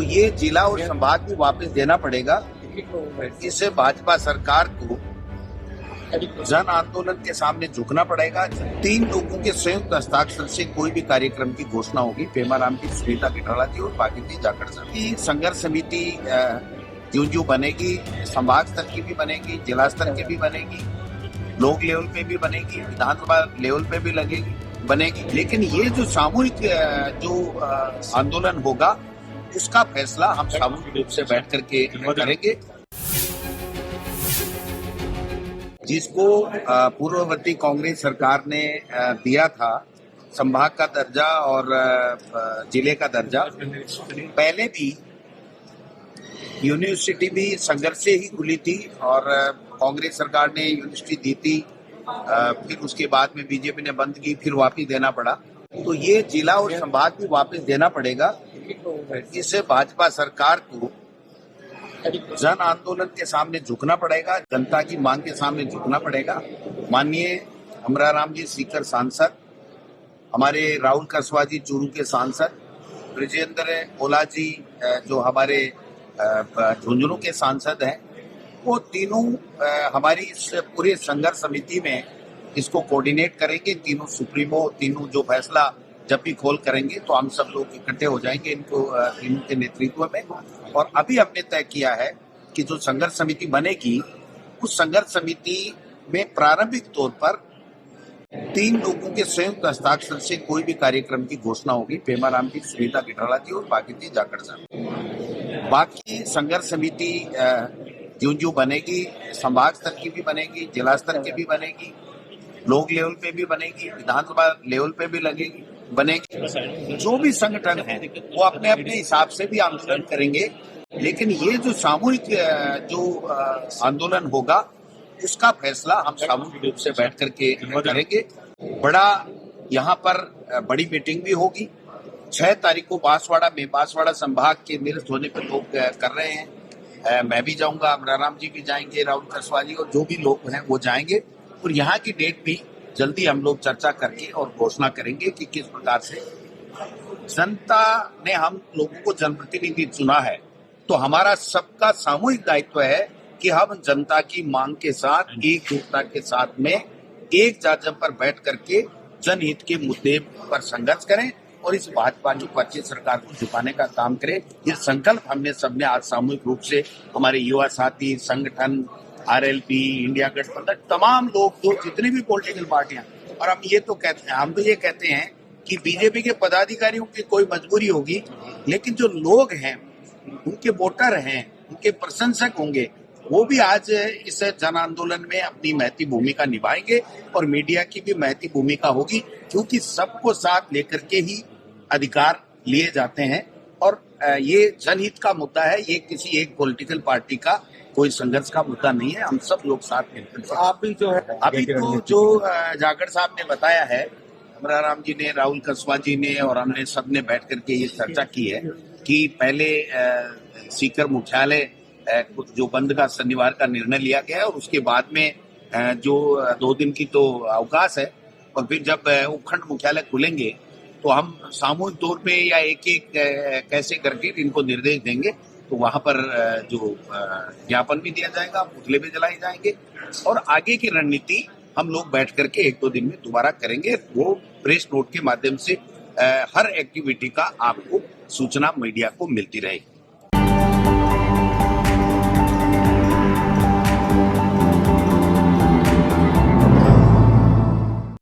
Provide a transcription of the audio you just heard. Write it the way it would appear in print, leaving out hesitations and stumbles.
ये जिला और संभाग भी वापस देना पड़ेगा। इससे भाजपा सरकार को जन आंदोलन के सामने झुकना पड़ेगा। 3 लोगों के संयुक्त हस्ताक्षर से कोई भी कार्यक्रम की घोषणा होगी। पेमाराम की, सुनीता गिठाला जी और भागीरथी जाखड़ साहब की संघर्ष समिति जो बनेगी, संभाग स्तर की भी बनेगी, जिला स्तर की भी बनेगी, ब्लॉक लेवल पे भी बनेगी, विधानसभा लेवल पे भी बनेगी। लेकिन ये जो सामूहिक आंदोलन होगा, उसका फैसला हम सामूहिक रूप से बैठ करके करेंगे। जिसको पूर्ववर्ती कांग्रेस सरकार ने दिया था संभाग का दर्जा और जिले का दर्जा, पहले भी यूनिवर्सिटी भी संघर्ष से ही खुली थी और कांग्रेस सरकार ने यूनिवर्सिटी दी थी, फिर उसके बाद में बीजेपी ने बंद की, फिर वापस देना पड़ा। तो ये जिला और संभाग भी वापस देना पड़ेगा। इससे भाजपा सरकार को जन आंदोलन के सामने झुकना पड़ेगा, जनता की मांग के सामने झुकना पड़ेगा। माननीय अमराराम जी सीकर सांसद, हमारे राहुल कसवा जी चूरू के सांसद, ब्रजेंद्र ओला जी जो हमारे झुंझुनू के सांसद हैं, वो तीनों हमारी इस पूरे संघर्ष समिति में इसको कोऑर्डिनेट करेंगे। तीनों सुप्रीमो, तीनों जो फैसला जब भी कॉल करेंगे तो हम सब लोग इकट्ठे हो जाएंगे इनको तीनों के नेतृत्व में। और अभी हमने तय किया है कि जो संघर्ष समिति बनेगी, उस संघर्ष समिति में प्रारंभिक तौर पर 3 लोगों के संयुक्त हस्ताक्षर से कोई भी कार्यक्रम की घोषणा होगी। पेमाराम की, सुनीता गिठाला जी और भागीरथी जाखड़ साहब। बाकी संघर्ष समिति जो बनेगी, संभाग स्तर की भी बनेगी, जिला स्तर की भी बनेगी, ब्लॉक लेवल पे भी बनेगी, विधानसभा लेवल पे भी बनेगी। जो भी संगठन है वो अपने अपने हिसाब से भी आंदोलन करेंगे। लेकिन ये जो सामूहिक आंदोलन होगा, उसका फैसला हम सामूहिक रूप से बैठ करके करेंगे। यहाँ पर बड़ी मीटिंग भी होगी 6 तारीख को बांसवाड़ा में। बांसवाड़ा संभाग के निरस्त होने पर लोग कर रहे हैं, मैं भी जाऊंगा, अमराराम जी भी जाएंगे, राहुल कसवा जी और जो भी लोग हैं वो जाएंगे। और यहाँ की डेट भी जल्दी हम लोग चर्चा करके और घोषणा करेंगे कि किस प्रकार से। जनता ने हम लोगों को जनप्रतिनिधि चुना है, तो हमारा सबका सामूहिक दायित्व है कि हम जनता की मांग के साथ, एकजुटता के साथ में एक जगह पर बैठ करके जनहित के मुद्दे पर संघर्ष करें और इस भाजपा की पच्चीस सरकार को झुकाने का काम करें। ये संकल्प हमने सबने आज सामूहिक रूप से, हमारे युवा साथी, संगठन, आरएलपी, इंडिया गठबंधन, तमाम लोग, जो जितनी भी पॉलिटिकल पार्टियां, और हम तो ये कहते हैं कि बीजेपी के पदाधिकारियों की कोई मजबूरी होगी, लेकिन जो लोग हैं, उनके वोटर हैं, उनके प्रशंसक होंगे, वो भी आज इस जन आंदोलन में अपनी महती भूमिका निभाएंगे और मीडिया की भी महती भूमिका होगी, क्योंकि सबको साथ लेकर के ही अधिकार लिए जाते हैं। और ये जनहित का मुद्दा है, ये किसी एक पॉलिटिकल पार्टी का कोई संघर्ष का मुद्दा नहीं है। हम सब लोग साथ मिलकर आप भी जो है, अभी तो जो जाखड़ साहब ने बताया है, अमराराम जी ने, राहुल कसवा जी ने और हमने सबने बैठ करके ये चर्चा की है कि पहले सीकर मुख्यालय जो बंद का शनिवार का निर्णय लिया गया है, और उसके बाद में जो 2 दिन की तो अवकाश है, और फिर जब उपखंड मुख्यालय खुलेंगे तो हम सामूहिक तौर पे या एक कैसे करके इनको निर्देश देंगे, तो वहां पर जो ज्ञापन भी दिया जाएगा, पुतले भी जलाए जाएंगे और आगे की रणनीति हम लोग बैठ करके 1-2 दिन में दोबारा करेंगे। वो प्रेस नोट के माध्यम से हर एक्टिविटी का आपको सूचना मीडिया को मिलती रहेगी।